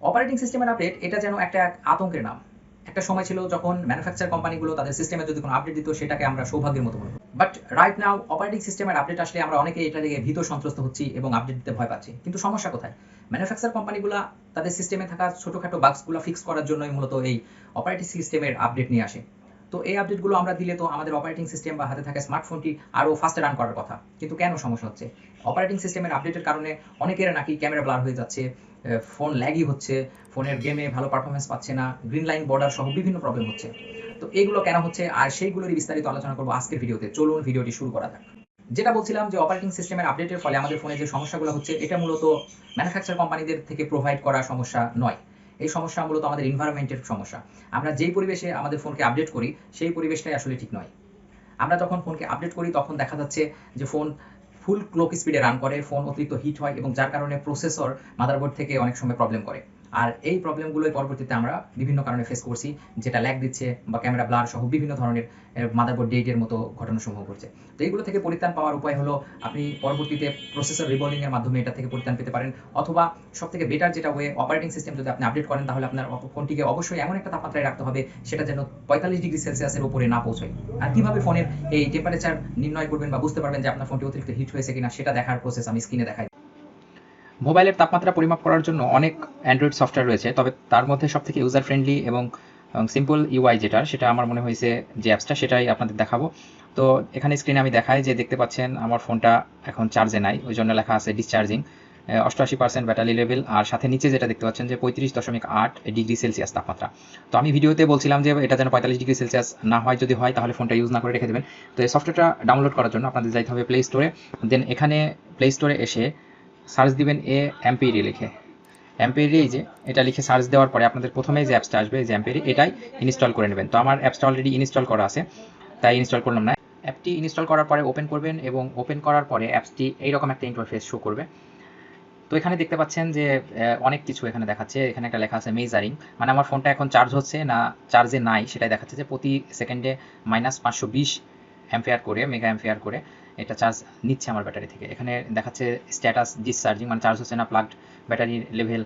Operating সিস্টেমের update এটা যেন একটা আতঙ্কের নাম। একটা সময় ছিল যখন ম্যানুফ্যাকচার কোম্পানিগুলো তাদের সিস্টেমে যদি কোনো আপডেট দিত সেটাকে আমরা সৌভাগ্যের মতো মনে করি। বাট রাইট নাও অপারেটিং সিস্টেমের আপডেট আসলে আমরা অনেকেই এটা থেকে ভীত সন্ত্রস্ত হচ্ছি এবং আপডেট দিতে ভয় পাচ্ছি। কিন্তু সমস্যা কোথায়? ম্যানুফ্যাকচার কোম্পানিগুলো তাদের সিস্টেমে থাকা ছোটোখাটো বাগসগুলো ফিক্স করার জন্যই মূলত এই অপারেটিং সিস্টেমের আপডেট নিয়ে আসে। তো এই আপডেটগুলো আমরা দিলে তো আমাদের অপারেটিং সিস্টেম বা হাতে থাকা স্মার্টফোনটি আরও ফাস্টে রান করার কথা, কিন্তু কেন সমস্যা হচ্ছে? অপারেটিং সিস্টেমের আপডেটের কারণে অনেকের নাকি ক্যামেরা ব্লার হয়ে যাচ্ছে, ফোন ল্যাগই হচ্ছে, ফোনের গেমে ভালো পারফরমেন্স পাচ্ছে না, গ্রিন লাইন বর্ডার সহ বিভিন্ন প্রবলেম হচ্ছে। তো এইগুলো কেন হচ্ছে আর সেইগুলোরই বিস্তারিত আলোচনা করবো আজকের ভিডিওতে। চলুন ভিডিওটি শুরু করা যাক। যেটা বলছিলাম যে অপারেটিং সিস্টেমের আপডেটের ফলে আমাদের ফোনে যে সমস্যাগুলো হচ্ছে এটা মূলত ম্যানুফ্যাকচার কোম্পানিদের থেকে প্রোভাইড করা সমস্যা নয়। এই সমস্যা মূলত আমাদের এনভায়রনমেন্টের সমস্যা। আমরা যেই পরিবেশে আমাদের ফোনকে আপডেট করি সেই পরিবেশটাই আসলে ঠিক নয়। আমরা যখন ফোনকে আপডেট করি তখন দেখা যাচ্ছে যে ফোন ফুল ক্লক স্পিডে রান করে, ফোন অতিরিক্ত হিট হয় এবং যার কারণে প্রসেসর মাদারবোর্ড থেকে অনেক সময় প্রবলেম করে। আর এই প্রবলেমগুলোই পরবর্তীতে আমরা বিভিন্ন কারণে ফেস করছি, যেটা ল্যাগ দিচ্ছে বা ক্যামেরা ব্লার সহ বিভিন্ন ধরনের মাদারবোর্ড ডেটের মতো ঘটনাসমূহ ঘটছে। তো এইগুলো থেকে পরিত্রাণ পাওয়ার উপায় হলো আপনি পরবর্তীতে প্রসেসর রিবলিং এর মাধ্যমে এটা থেকে পরিত্রাণ পেতে পারেন, অথবা সবথেকে বেটার যেটা ওয়ে অপারেটিং সিস্টেম যদি আপনি আপডেট করেন তাহলে আপনার ফোনটিকে অবশ্যই এমন একটা তাপমাত্রায় রাখতে হবে সেটা যেন 45 ডিগ্রি সেলসিয়াসের উপরে না পৌঁছায়। আর কিভাবে ফোনের এই টেম্পারেচার নির্ণয় করবেন বা বুঝতে পারবেন যে আপনার ফোনটি অতিরিক্ত হিট হয়েছে কিনা সেটা দেখার প্রসেস আমি স্ক্রিনে দেখাই। মোবাইলের তাপমাত্রা পরিমাপ করার জন্য অনেক অ্যান্ড্রয়েড সফটওয়্যার রয়েছে, তবে তার মধ্যে সবথেকে ইউজার ফ্রেন্ডলি এবং সিম্পল ইউআই সেটা আমার মনে হয়েছে যে অ্যাপসটা, সেটাই আপনাদের দেখাবো। তো এখানে স্ক্রিনে আমি দেখাই যে দেখতে পাচ্ছেন আমার ফোনটা এখন চার্জে নাই, ওই জন্য লেখা আছে ডিসচার্জিং, 88% ব্যাটারি লেভেল, আর সাথে নিচে যেটা দেখতে পাচ্ছেন যে 35.8 ডিগ্রি সেলসিয়াস তাপমাত্রা। তো আমি ভিডিওতে বলছিলাম যে এটা যেন 45 ডিগ্রি সেলসিয়াস না হয়, যদি হয় তাহলে ফোনটা ইউজ না করে রেখে দেবেন। তো এই সফটওয়্যারটা ডাউনলোড করার জন্য আপনাদের যাইতে হবে প্লে স্টোরে। দেন এখানে প্লে স্টোরে এসে সার্চ দিবেন এমপিরি লিখে, এমপিরি এই যে এটা লিখে সার্চ দেওয়ার পরে আপনাদের প্রথমেই যে অ্যাপসটা আসবে যে এমপিরি, এটাই ইনস্টল করে নেবেন। তো আমার অ্যাপসটা অলরেডি ইনস্টল করা আছে তাই ইনস্টল করলাম না। অ্যাপটি ইনস্টল করার পরে ওপেন করবেন এবং ওপেন করার পরে অ্যাপসটি এইরকম একটা ইন্টারফেস শো করবে। তো এখানে দেখতে পাচ্ছেন যে অনেক কিছু এখানে দেখাচ্ছে। এখানে একটা লেখা আছে মেজারিং, মানে আমার ফোনটা এখন চার্জ হচ্ছে না চার্জে নাই সেটাই দেখাচ্ছে, যে প্রতি সেকেন্ডে -520 অ্যাম্পিয়ার করে, মেগা অ্যাম্পিয়ার করে এটা চার্জ নিচ্ছে আমার ব্যাটারি থেকে। এখানে দেখাচ্ছে স্ট্যাটাস ডিসচার্জিং, মানে চার্জ হচ্ছে না, প্লাগড, ব্যাটারির লেভেল,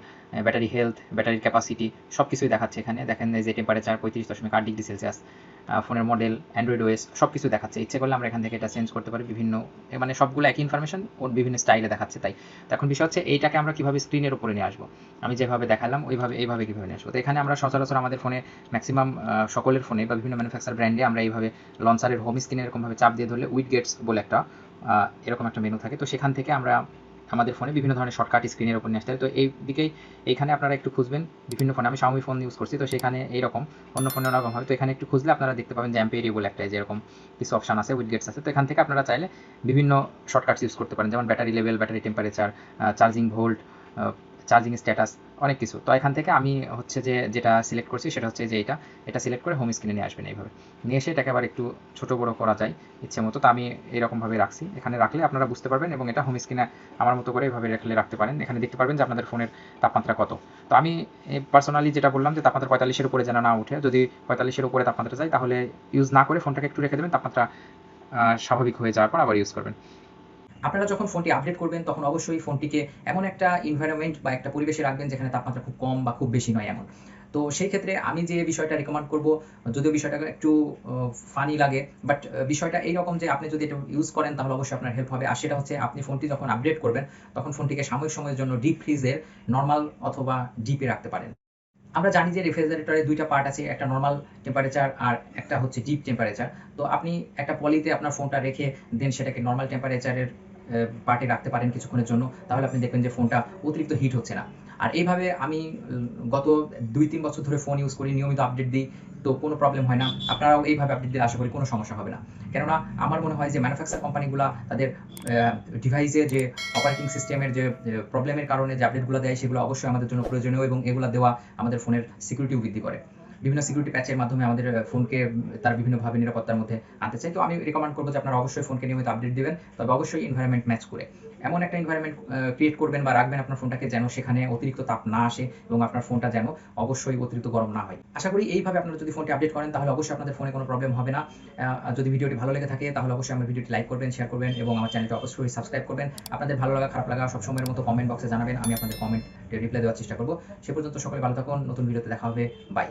ব্যাটারি হেলথ, ব্যাটারির ক্যাপাসিটি সব কিছুই দেখাচ্ছে। এখানে দেখেন যে টেম্পারেচার 35.8 ডিগ্রি সেলসিয়াস, ফোনের মডেল, অ্যান্ড্রয়েড ওএস সব কিছু দেখাচ্ছে। ইচ্ছে করলে আমরা এখান থেকে এটা চেঞ্জ করতে পারি, বিভিন্ন মানে সবগুলো একই ইনফরমেশন ওর বিভিন্ন স্টাইলে দেখাচ্ছে। তাই তো এখন বিষয় হচ্ছে এইটাকে আমরা কীভাবে স্ক্রিনের উপরে নিয়ে আসবো। আমি যেভাবে দেখালাম এইভাবে কীভাবে নিয়ে আসবো। তো এখানে আমরা সচরাচর আমাদের ফোনে ম্যাক্সিমাম সকলের ফোনে বা বিভিন্ন ম্যানুফ্যাকচার ব্র্যান্ডে আমরা এইভাবে লঞ্চারের হোম স্ক্রিনে এরকমভাবে চাপ দিয়ে ধরলে উইডগেটস বলে একটা এরকম একটা মেনু থাকে। তো সেখান থেকে আমরা আমাদের ফোনে বিভিন্ন ধরনের শর্টকাট স্ক্রিনের উপর নিয়ে আসতে হয়। তো এই দিকেই এইখানে আপনারা একটু খুঁজবেন বিভিন্ন ফোনে, আমি Xiaomi ফোন ইউজ করছি তো সেখানে এইরকম, অন্য ফোনে অন্যরকম হবে। তো এখানে একটু খুঁজলে আপনারা দেখতে পাবেন যে এমপিরি বলে একটা যেরকম কিছু অপশন আছে, উইডগেটস আছে। তো এখান থেকে আপনারা চাইলে বিভিন্ন শর্টকাটস ইউজ করতে পারেন, যেমন battery level, battery temperature, charging volt, charging status, অনেক কিছু। তো এখান থেকে আমি হচ্ছে যে যেটা সিলেক্ট করছি সেটা হচ্ছে যে এটা সিলেক্ট করে হোম স্ক্রিনে নিয়ে আসবেন। এইভাবে নিয়ে এসে এটাকে আবার একটু ছোটো বড়ো করা যায় ইচ্ছে মতো। তো আমি এইরকমভাবে রাখছি, এখানে রাখলে আপনারা বুঝতে পারবেন এবং এটা হোম স্ক্রিনে আমার মতো করে এইভাবে রাখতে পারেন। এখানে দেখতে পারবেন যে আপনাদের ফোনের তাপমাত্রা কত। তো আমি পার্সোনালি যেটা বললাম যে তাপমাত্রা 45-এর উপরে যেন না উঠে, যদি 45-এর উপরে তাপমাত্রা যায় তাহলে ইউজ না করে ফোনটাকে একটু রেখে দেবেন, তাপমাত্রা স্বাভাবিক হয়ে যাওয়ার পর আবার ইউজ করবেন। আপনারা যখন ফোনটি আপডেট করবেন তখন অবশ্যই ফোনটিকে এমন একটা এনভায়রনমেন্ট বা একটা পরিবেশে রাখবেন যেখানে তাপমাত্রা খুব কম বা খুব বেশি নয় এমন। তো সেই ক্ষেত্রে আমি যে বিষয়টা রেকমেন্ড করব, যদিও বিষয়টা একটু ফানি লাগে, বাট বিষয়টা এইরকম যে আপনি যদি এটা ইউজ করেন তাহলে অবশ্যই আপনার হেল্প হবে। আর সেটা হচ্ছে আপনি ফোনটি যখন আপডেট করবেন তখন ফোনটিকে সাময়িক সময়ের জন্য ডিপ ফ্রিজের নর্মাল অথবা ডিপে রাখতে পারেন। আমরা জানি যে রেফ্রিজারেটরে দুইটা পার্ট আছে, একটা নর্মাল টেম্পারেচার আর একটা হচ্ছে ডিপ টেম্পারেচার। তো আপনি একটা পলিতে আপনার ফোনটা রেখে দেন সেটাকে নর্মাল টেম্পারেচারের পার্টে রাখতে পারেন কিছুক্ষণের জন্য, তাহলে আপনি দেখবেন যে ফোনটা অতিরিক্ত হিট হচ্ছে না। আর এইভাবে আমি গত 2-3 বছর ধরে ফোন ইউজ করি, নিয়মিত আপডেট দিই, তো কোনো প্রবলেম হয় না। আপনারাও এইভাবে আপডেট দিলে আশা করি কোনো সমস্যা হবে না। কেননা আমার মনে হয় যে ম্যানুফ্যাকচার কোম্পানিগুলো তাদের ডিভাইসে যে অপারেটিং সিস্টেমের যে প্রবলেমের কারণে যে আপডেটগুলো দেয় সেগুলো অবশ্যই আমাদের জন্য প্রয়োজনীয় এবং এগুলো দেওয়া আমাদের ফোনের সিকিউরিটিও বৃদ্ধি করে। বিভিন্ন সিকিউরিটি প্যাচের মাধ্যমে আমাদের ফোনকে তার বিভিন্নভাবে নিরাপত্তার মধ্যে আনতে চাই। তো আমি রেকমেন্ড করবো যে আপনারা অবশ্যই ফোনকে নিয়মিত আপডেট দিবেন, তবে অবশ্যই এনভায়রনমেন্ট ম্যাচ করে। এমন একটা এনভায়রনমেন্ট ক্রিয়েট করবেন বা রাখবেন আপনার ফোনটাকে যেন সেখানে অতিরিক্ত তাপ না আসে এবং আপনার ফোনটা যেন অবশ্যই অতিরিক্ত গরম না হয়। আশা করি এইভাবে আপনারা যদি ফোনটি আপডেট করেন তাহলে অবশ্যই আপনাদের ফোনে কোনো প্রবলেম হবে না। যদি ভিডিওটি ভালো লেগে থাকে তাহলে অবশ্যই আমার ভিডিওটি লাইক করবেন, শেয়ার করবেন এবং আমার চ্যানেলটি অবশ্যই সাবস্ক্রাইব করবেন। আপনাদের ভালো লাগা খারাপ লাগা সবসময়ের মতো কমেন্ট বক্সে জানাবেন, আমি আপনাদের কমেন্টে রিপ্লাই দেওয়ার চেষ্টা করব। সে পর্যন্ত সকলে ভালো থাকুন, নতুন ভিডিওতে দেখা হবে, বাই।